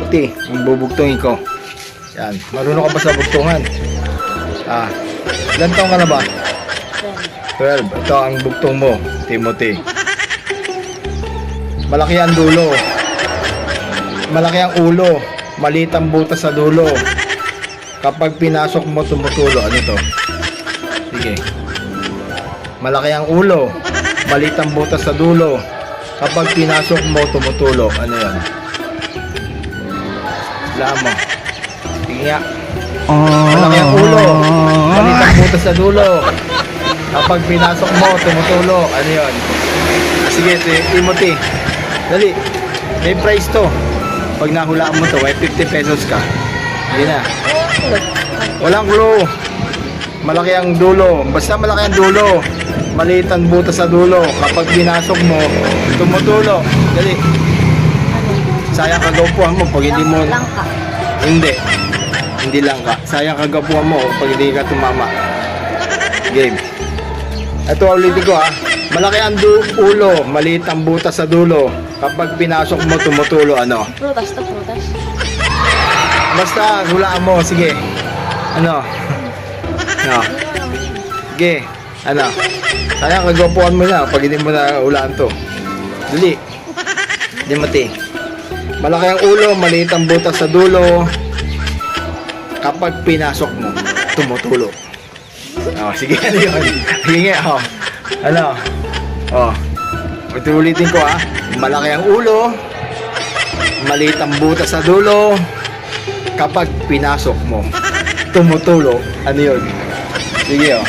Timothy, ang bubugtungin ko. Yan. Marunong ka ba sa bugtungan? Ilan taong ka na ba? 12. Ito ang bugtong mo, Timothy. Malaki ang dulo. Malaki ang ulo. Maliit ang butas sa dulo. Kapag pinasok mo, tumutulo. Ano to? Sige. Malaki ang ulo. Maliit ang butas sa dulo. Kapag pinasok mo, tumutulo. Ano yan? Wala mo. Sige nga. Malaki ang ulo. Maliit ang butas sa dulo. Kapag pinasok mo, tumutulo. Ano yun? Sige, Timothy. Dali. May price to. Pag nahulaan mo to, may 50 pesos ka. Hindi na. Walang clue. Malaki ang dulo. Basta malaki ang dulo. Maliit ang butas sa dulo. Kapag binasok mo, tumutulo. Dali. Sayang kagapuhan mo pag hindi mo... Langka. Hindi. Hindi lang ka. Sayang kagapuhan mo pag hindi ka tumama. Game. Ito ulitin ko ha. Malaki ang ulo. Maliit ang butas sa dulo. Kapag pinasok mo, tumutulo. Ano? Prutas to, prutas. Basta hulaan mo. Sige. Ano? No. Sige. Ano? Sayang kagapuhan mo na pag hindi mo na hulaan to. Dali. Timothy. Malaki ang ulo, maliit ang butas sa dulo. Kapag pinasok mo, tumutulo. Oh, sige, ano yun? Sige, oh. Ano? Oh. Ulitin ko ha. Malaki ang ulo, maliit ang butas sa dulo. Kapag pinasok mo, tumutulo. Ano yun? Sige, oh.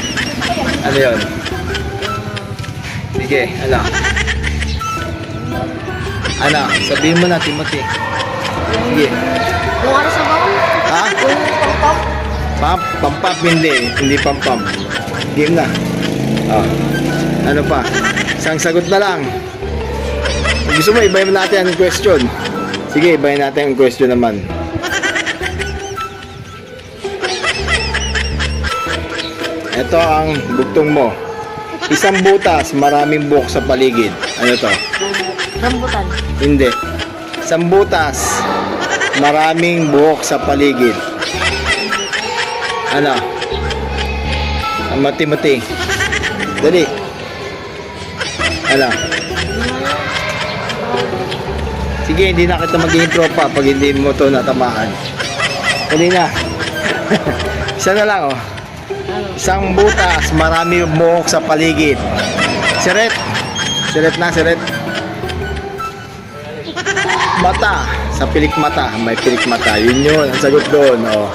Ano yun? Sige, ano? Ano? Sabihin mo na, Timothy. Sige. Yung ano sa bawang? Ha? Yung pang-pang? Pampap, hindi. Hindi pampam. Game na. Oh. Ano pa? Isang sagot na lang. Kung gusto mo, ibahin natin ang question. Sige, ibahin natin ang question naman. Ito ang bugtong mo. Isang butas, maraming buhok sa paligid. Ano to? Rambutan. Hindi. Isang butas, maraming buhok sa paligid. Ano? Ang Timothy. Dali. Ano? Sige, hindi na kita magiging tropa pag hindi mo to natamaan. Dali na. Isa na lang, oh. Isang butas, marami buhok sa paligid. Siret. Siret na, siret. Mata. Sa pilik mata. May pilik mata. Yun yun. Ang sagot doon, oh.